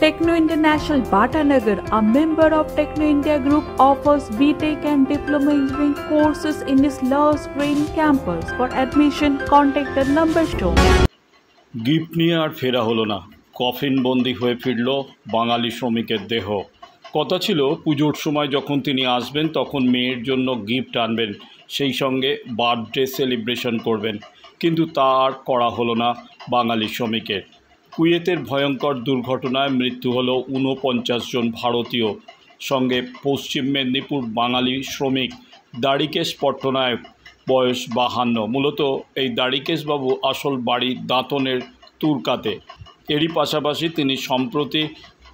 Techno International Bhatanagar, a member of Techno India Group, offers BTech and Diploma Engineering courses in its Love Green campus. For admission, contact the number shown. Gift নিয়ে আর ফেরা হলো না। Coffin বন্দি হয়ে ফিরল বাঙালি শ্রমিকের দেহ। কথা ছিল পুজোর সময় যখন তিনি আসবেন তখন মেয়ের জন্য গিফট আনবেন, সেই সঙ্গে বার্থডে সেলিব্রেশন করবেন, কিন্তু তা আর করা হলো না বাঙালি শ্রমিকের। কুয়েতের ভয়ঙ্কর দুর্ঘটনায় মৃত্যু হলো ৪৯ জন ভারতীয়, সঙ্গে পশ্চিম মেদিনীপুর বাঙালি শ্রমিক দ্বারিকেশ পট্টনায়ক, বয়স ৫২। মূলত এই দ্বারিকেশবাবু আসল বাড়ি দাঁতনের তুরকাতে। এরই পাশাপাশি তিনি সম্প্রতি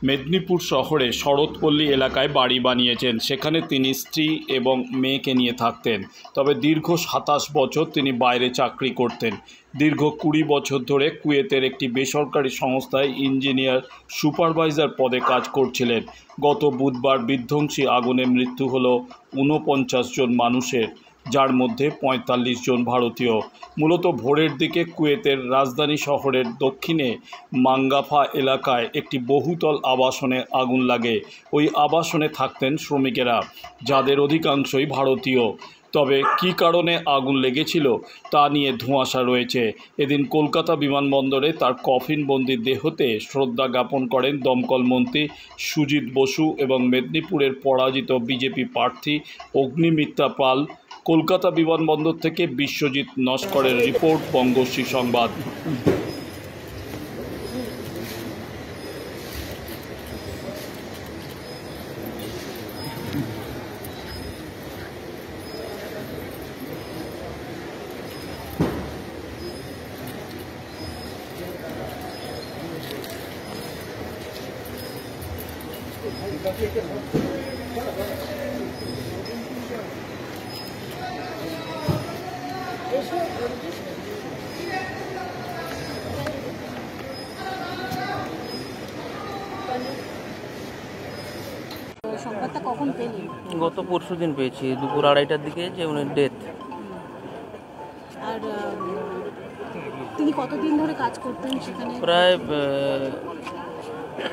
মেদিনীপুর শহরে শরৎপল্লী এলাকায় বাড়ি বানিয়েছেন। সেখানে তিনি স্ত্রী এবং মেয়েকে নিয়ে থাকতেন। তবে দীর্ঘ ২৭ বছর তিনি বাইরে চাকরি করতেন। দীর্ঘ ২০ বছর ধরে কুয়েতের একটি বেসরকারি সংস্থায় ইঞ্জিনিয়ার সুপারভাইজার পদে কাজ করছিলেন। গত বুধবার বিধ্বংসী আগুনে মৃত্যু হলো ৪৯ জন মানুষের, যার মধ্যে ৪৫ জন ভারতীয়। মূলত ভোরের দিকে কুয়েতের রাজধানী শহরের দক্ষিণে মাঙ্গাফা এলাকায় একটি বহুতল আবাসনে আগুন লাগে। ওই আবাসনে থাকতেন শ্রমিকেরা, যাদের অধিকাংশই ভারতীয়। তবে কী কারণে আগুন লেগেছিল তা নিয়ে ধোঁয়াশা রয়েছে। এদিন কলকাতা বিমানবন্দরে তার কফিনবন্দি দেহতে শ্রদ্ধা জ্ঞাপন করেন দমকল মন্ত্রী সুজিত বসু এবং মেদিনীপুরের পরাজিত বিজেপি প্রার্থী অগ্নিমিত্রা পাল। কলকাতা বিমানবন্দর থেকে বিশ্বজিৎ নস্করের রিপোর্ট, বঙ্গশ্রী সংবাদ। সংবাদটা কখন পেলেন? গত পরশু দিন পেয়েছি, দুপুর ২:৩০টার দিকে, যে উনার ডেথ। আর তিনি কতদিন ধরে কাজ করতেন সেখানে? প্রায়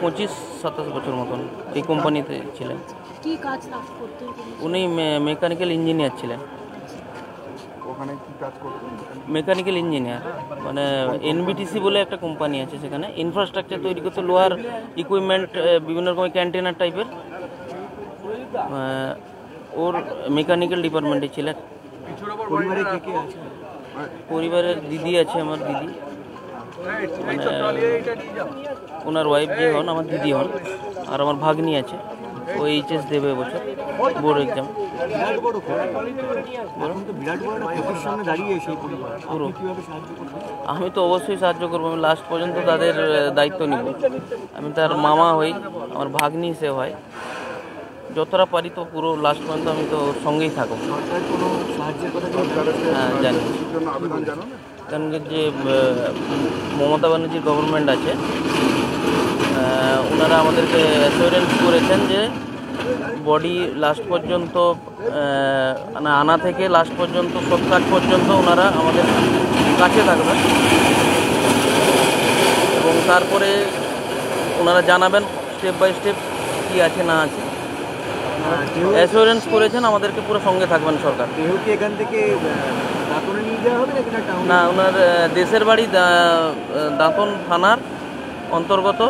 ২৫-২৭ বছর মতন এই কোম্পানিতে ছিলেন। কি কাজ করতেন? উনি মেকানিক্যাল ইঞ্জিনিয়ার ছিলেন। ওখানে কি কাজ করতেন? মেকানিক্যাল ইঞ্জিনিয়ার, মানে এনবিটিসি বলে একটা কোম্পানি আছে, সেখানে ইনফ্রাস্ট্রাকচার তৈরি করতে, লোহার ইকুইপমেন্ট, বিভিন্ন রকমের ক্যান্টেনার টাইপের। ওর মেকানিক্যাল ডিপার্টমেন্টে ছিলেন। পরিবারে কে কে আছে? পরিবারের দিদি আছে, আমার দিদি, মানে ওনার ওয়াইফ যে হন আমার দিদি হন, আর আমার ভাগ্নি আছে। ও এইচএস দেবে এবছর, বোর্ড এক্সাম। আমি তো অবশ্যই সাহায্য করবো, আমি লাস্ট পর্যন্ত তাদের দায়িত্ব নিব। আমি তার মামা হই, আমার ভাগ্নি সে হয়, যতটা পারি তো পুরো লাস্ট পর্যন্ত আমি তো ওর সঙ্গেই থাকবো। হ্যাঁ, জানি। কারণ যে মমতা ব্যানার্জির গভর্নমেন্ট আছে, ওনারা আমাদেরকে অ্যাসিওরেন্স করেছেন যে বডি লাস্ট পর্যন্ত, আনা থেকে লাস্ট পর্যন্ত, সৎকার পর্যন্ত ওনারা আমাদের কাছে থাকবেন, এবং তারপরে ওনারা জানাবেন স্টেপ বাই স্টেপ কী আছে না আছে। অ্যাসিওরেন্স করেছেন আমাদেরকে, পুরো সঙ্গে থাকবেন সরকার। এখান থেকে নিয়ে যাওয়া হবে না, ওনার দেশের বাড়ি দাঁতন থানার অন্তর্গত,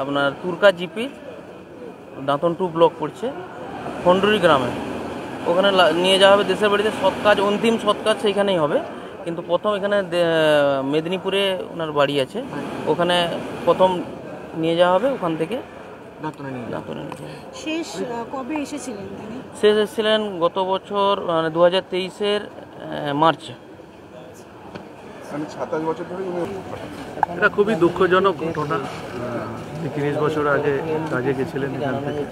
আপনার তুরকা জিপি, দাঁতন 2 ব্লক পড়ছে, খন্ডুরি গ্রামে। ওখানে নিয়ে যাওয়া হবে দেশের বাড়িতে। সৎ কাজ, অন্তিম সৎ কাজ সেইখানেই হবে, কিন্তু প্রথম এখানে মেদিনীপুরে ওনার বাড়ি আছে, ওখানে প্রথম নিয়ে যাওয়া হবে। ওখান থেকে শেষ কবে এসেছিলেন তিনি? শেষ এসেছিলেন গত বছর, মানে 2023-এর মার্চে। এটা খুবই দুঃখজনক ঘটনা। 30 বছর আগে কাজে গেছিলেন এখান থেকে।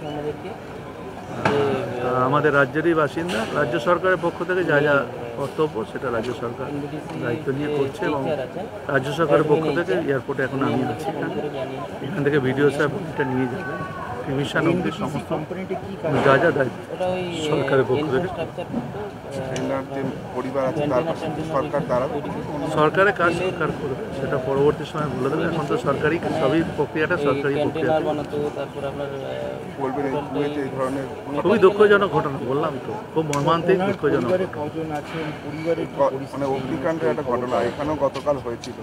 আমাদের রাজ্যেরই বাসিন্দা। রাজ্য সরকারের পক্ষ থেকে যা যা কর্তব্য সেটা রাজ্য সরকার দায়িত্ব নিয়ে করছে, এবং রাজ্য সরকারের পক্ষ থেকে এয়ারপোর্টে এখন আমি আছি, এখান থেকে ভিডিও সাহেব এটা নিয়ে যাবে। ক্রিমিশন অব্দি সমস্ত যা যা দায়িত্ব সরকারের পক্ষ থেকে। পরিবার আছে তার পাশে সরকার দ্বারা সরকারের কাজ সরকার করবে, সেটা পরবর্তী সময় বলে দেবে। এখন তো সরকারি সবই প্রক্রিয়াটা সরকারি প্রক্রিয়া। বলবেন এই ধরনের খুবই দুঃখজনক ঘটনা, বললাম তো, খুব মর্মান্তিক দুঃখজনক। মানে অগ্নিকাণ্ডের একটা ঘটনা এখানেও গতকাল হয়েছিল।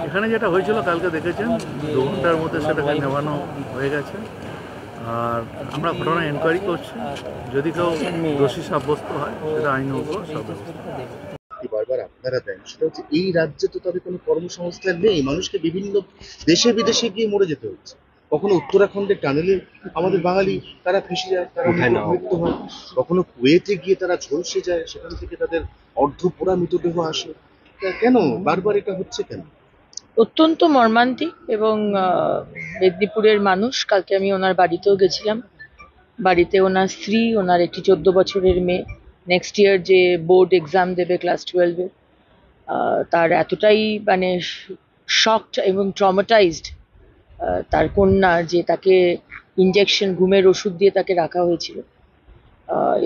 এখানে যেটা হয়েছিল কালকে দেখেছেন, 2 ঘন্টার মধ্যে সেটাকে নেওয়ানো হয়ে গেছে। আর আমরা ঘটনা এনকোয়ারি করছি, যদি কেউ দোষী সাব্যস্ত হয় সেটা আইনের উপর সাব্যস্ত। বারবার আপনারা দেন সেটা হচ্ছে এই রাজ্যে তো তাদের কোনো কর্মসংস্থান নেই, মানুষকে বিভিন্ন দেশে বিদেশে গিয়ে মরে যেতে হচ্ছে। কখনো উত্তরাখণ্ডের টানেলে আমাদের বাঙালি তারা ফেসে যায়, তারা মৃত্যু হয়। কখনো কুয়েতে গিয়ে তারা ঝলসে যায়, সেখান থেকে তাদের অর্ধপোড়া মৃতদেহ আসে। কেন বারবার এটা হচ্ছে কেন? অত্যন্ত মর্মান্তিক। এবং মেদিনীপুরের মানুষ, কালকে আমি ওনার বাড়িতেও গেছিলাম। বাড়িতে ওনার স্ত্রী, ওনার একটি 14 বছরের মেয়ে, নেক্সট ইয়ার যে বোর্ড এক্সাম দেবে ক্লাস 12-এ, তার এতটাই মানে শকড এবং ট্রমাটাইজড তার কন্যা, যে তাকে ইনজেকশন, ঘুমের ওষুধ দিয়ে তাকে রাখা হয়েছিল।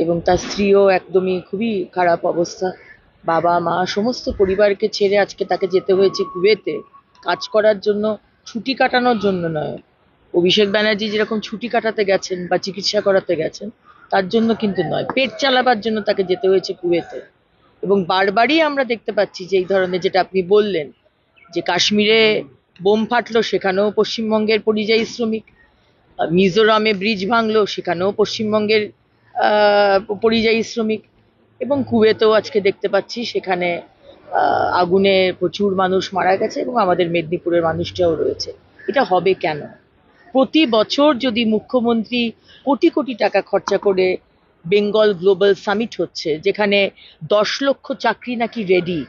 এবং তার স্ত্রীও একদমই খুবই খারাপ অবস্থা। বাবা মা সমস্ত পরিবারকে ছেড়ে আজকে তাকে যেতে হয়েছে কুয়েতে কাজ করার জন্য, ছুটি কাটানোর জন্য নয়। অভিষেক ব্যানার্জি যেরকম ছুটি কাটাতে গেছেন বা চিকিৎসা করাতে গেছেন, তার জন্য কিন্তু নয়, পেট চালাবার জন্য তাকে যেতে হয়েছে কুয়েতে। এবং বারবারই আমরা দেখতে পাচ্ছি যে এই ধরনের, যেটা আপনি বললেন যে কাশ্মীরে বোম ফাটলো, সেখানেও পশ্চিমবঙ্গের পরিযায়ী শ্রমিক, মিজোরামে ব্রিজ ভাঙলো, সেখানেও পশ্চিমবঙ্গের পরিযায়ী শ্রমিক, এবং কুয়েতেও আজকে দেখতে পাচ্ছি সেখানে আগুনে প্রচুর মানুষ মারা গেছে এবং আমাদের মেদিনীপুরের মানুষটাও রয়েছে। এটা হবে কেন? প্রতি বছর যদি মুখ্যমন্ত্রী কোটি কোটি টাকা খরচা করে বেঙ্গল গ্লোবাল সামিট হচ্ছে, যেখানে 10 লক্ষ চাকরি নাকি রেডি,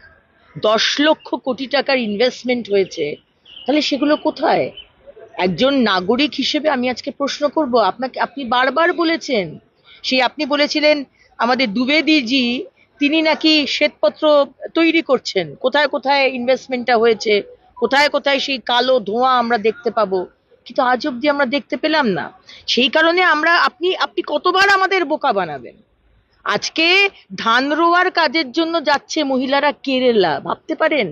10 লক্ষ কোটি টাকার ইনভেস্টমেন্ট হয়েছে, তাহলে সেগুলো কোথায়? একজন নাগরিক হিসেবে আমি আজকে প্রশ্ন করব আপনাকে। আপনি বারবার বলেছেন, আপনি বলেছিলেন আমাদের দ্বিবেদীজি, তিনি নাকি শ্বেতপত্র তৈরি করছেন, কোথায় কোথায় ইনভেস্টমেন্টটা হয়েছে, কোথায় কোথায় সেই কালো ধোঁয়া আমরা দেখতে পাবো, কিন্তু আজ অব্দি আমরা দেখতে পেলাম না। সেই কারণে আপনি কতবার আমাদের বোকা বানাবেন? আজকে ধান রোয়ার কাজের জন্য যাচ্ছে মহিলারা কেরালা, ভাবতে পারেন?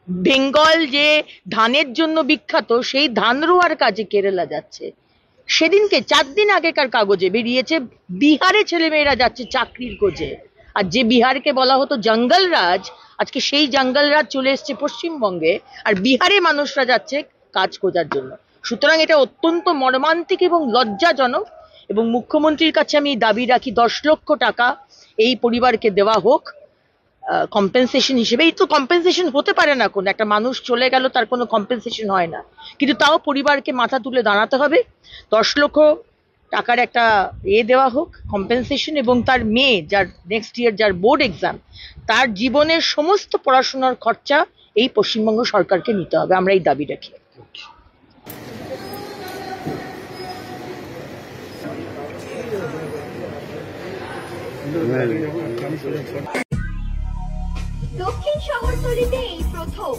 বেঙ্গল যে ধানের জন্য বিখ্যাত, সেই ধান রোয়ার কাজে কেরালা যাচ্ছে। সেদিনকে 4 দিন আগেকার কাগজে বেরিয়েছে বিহারে ছেলেমেয়েরা যাচ্ছে চাকরির খোঁজে। আর যে বিহারকে বলা হতো জঙ্গল রাজ, আজকে সেই জঙ্গল রাজ চলে এসছে পশ্চিমবঙ্গে, আর বিহারে মানুষরা যাচ্ছে কাজ খোঁজার জন্য। সুতরাং এটা অত্যন্ত মর্মান্তিক এবং লজ্জাজনক। এবং মুখ্যমন্ত্রীর কাছে আমি দাবি রাখি 10 লক্ষ টাকা এই পরিবারকে দেওয়া হোক কম্পেনসেশন হিসেবে। এই তো কম্পেনসেশন হতে পারে না, কোন একটা মানুষ চলে গেল তার কোনো কম্পেনসেশন হয় না, কিন্তু তাও পরিবারকে মাথা তুলে দাঁড়াতে হবে। 10 লক্ষ টাকার একটা দেওয়া হোক কম্পেনসেশন, এবং তার মেয়ে, যার নেক্সট ইয়ার যার বোর্ড এক্সাম, তার জীবনের সমস্ত পড়াশোনার খরচা এই পশ্চিমবঙ্গ সরকারকে নিতে হবে। আমরা এই দাবি রাখি। দক্ষিণ শহরতলিতে এই প্রথম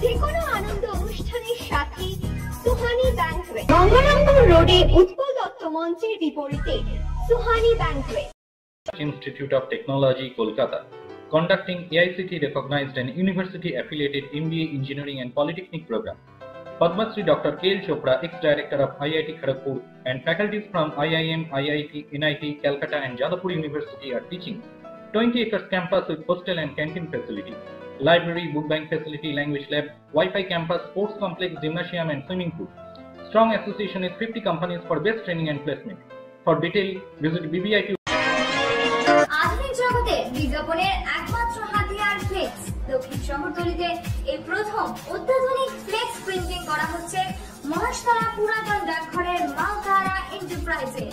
যে কোনো আনন্দ অনুষ্ঠানের সাথে সুহানি ব্যাংকুয়েট, গঙ্গারামপুর রোডে উৎপল দত্ত মঞ্চের বিপরীতে Suhani banquet. Institute of Technology, Kolkata, conducting AICTE recognized and university affiliated MBA Engineering and Polytechnic program. Padma Shri Dr. K.L. Chopra, ex-director of IIT Kharagpur, and faculties from IIM, IIT, NIT, Calcutta and Jadavpur University are teaching. 20 acres campus with hostel and canteen facility, library, book bank facility, language lab, Wi-Fi campus, sports complex, gymnasium and swimming pool. Strong association with 50 companies for best training and placement. For detail, visit BBIQ. আধুনিক জগতে বিজ্ঞাপনের একমাত্র হাতিয়ার flakes. দক্ষিণ শহরতলিতে এই প্রথম অত্যাধুনিক flakes printing করা হচ্ছে মহাশতলা পুরাতন ডাকঘরের মা তারা এন্টারপ্রাইজে।